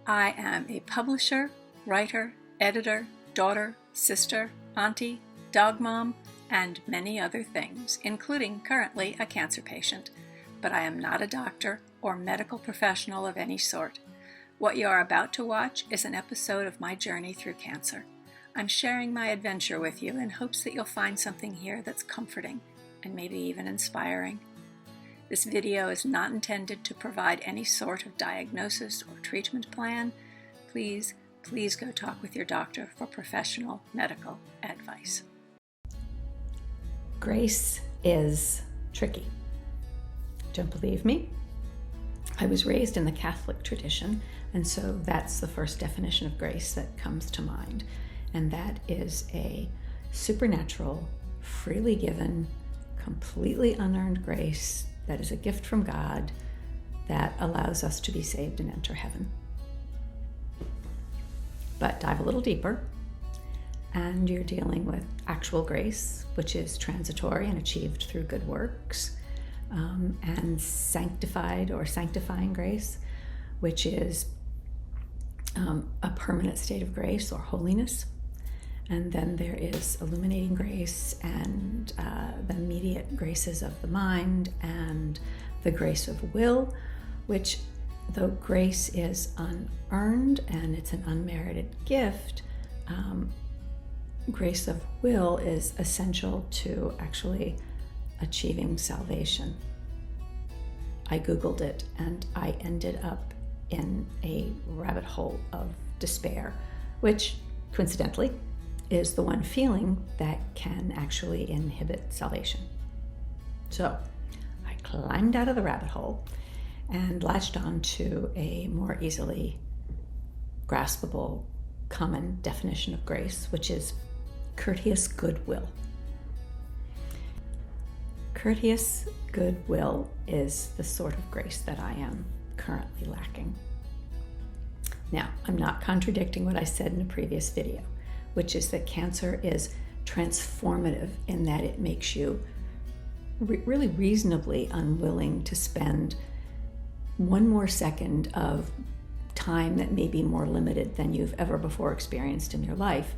I am a publisher, writer, editor, daughter, sister, auntie, dog mom, and many other things, including currently a cancer patient. But I am not a doctor or medical professional of any sort. What you are about to watch is an episode of my journey through cancer. I'm sharing my adventure with you in hopes that you'll find something here that's comforting and maybe even inspiring. This video is not intended to provide any sort of diagnosis or treatment plan. Please go talk with your doctor for professional medical advice. Grace is tricky. Don't believe me? I was raised in the Catholic tradition, and so that's the first definition of grace that comes to mind. And that is a supernatural, freely given, completely unearned grace that is a gift from God that allows us to be saved and enter heaven. But dive a little deeper, and you're dealing with actual grace, which is transitory and achieved through good works, and sanctified or sanctifying grace, which is a permanent state of grace or holiness. And then there is illuminating grace and the immediate graces of the mind and the grace of will, which, though grace is unearned and it's an unmerited gift, grace of will is essential to actually achieving salvation. I Googled it and I ended up in a rabbit hole of despair, which coincidentally is the one feeling that can actually inhibit salvation. So I climbed out of the rabbit hole and latched on to a more easily graspable common definition of grace, which is courteous goodwill. Courteous goodwill is the sort of grace that I am currently lacking. Now, I'm not contradicting what I said in a previous video, which is that cancer is transformative in that it makes you really reasonably unwilling to spend one more second of time that may be more limited than you've ever before experienced in your life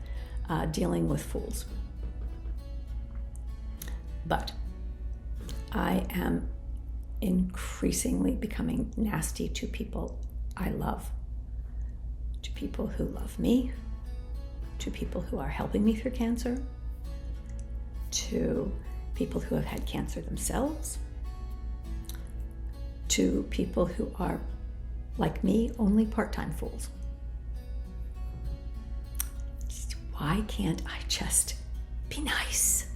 dealing with fools. But I am increasingly becoming nasty to people I love, to people who love me, to people who are helping me through cancer, to people who have had cancer themselves, to people who are, like me, only part-time fools. Why can't I just be nice?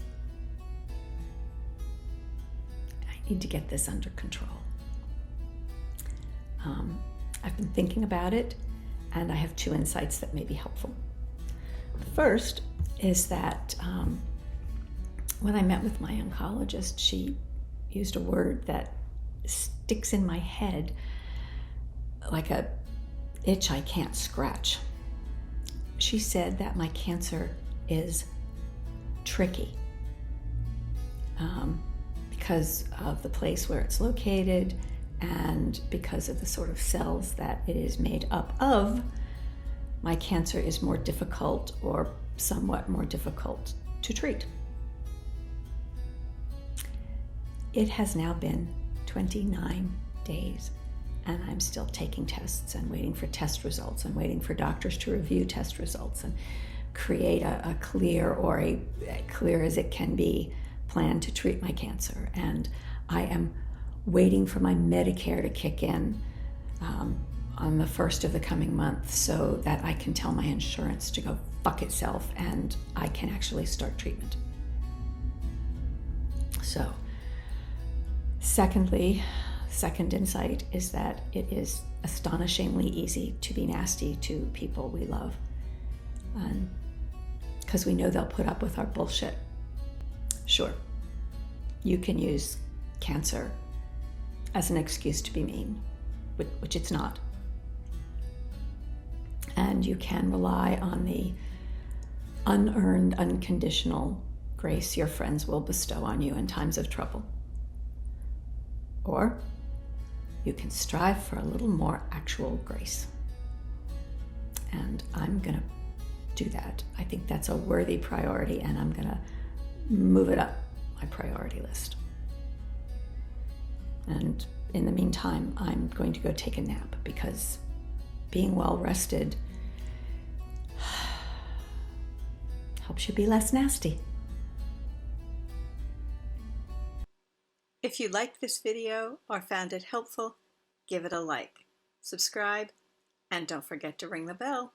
I need to get this under control. I've been thinking about it, and I have two insights that may be helpful. The first is that when I met with my oncologist, she used a word that sticks in my head like a itch I can't scratch. She said that my cancer is tricky because of the place where it's located and because of the sort of cells that it is made up of. My cancer is more difficult or somewhat more difficult to treat. It has now been 29 days and I'm still taking tests and waiting for test results and waiting for doctors to review test results and create a clear or a clear as it can be plan to treat my cancer. And I am waiting for my Medicare to kick in on the first of the coming month so that I can tell my insurance to go fuck itself and I can actually start treatment. So, second insight is that it is astonishingly easy to be nasty to people we love, because we know they'll put up with our bullshit. Sure, you can use cancer as an excuse to be mean, which it's not. And you can rely on the unearned, unconditional grace your friends will bestow on you in times of trouble. Or you can strive for a little more actual grace. and I'm going to do that. I think that's a worthy priority, and I'm going to move it up my priority list. And in the meantime, I'm going to go take a nap, because being well rested helps you be less nasty. If you liked this video or found it helpful, give it a like, subscribe, and don't forget to ring the bell.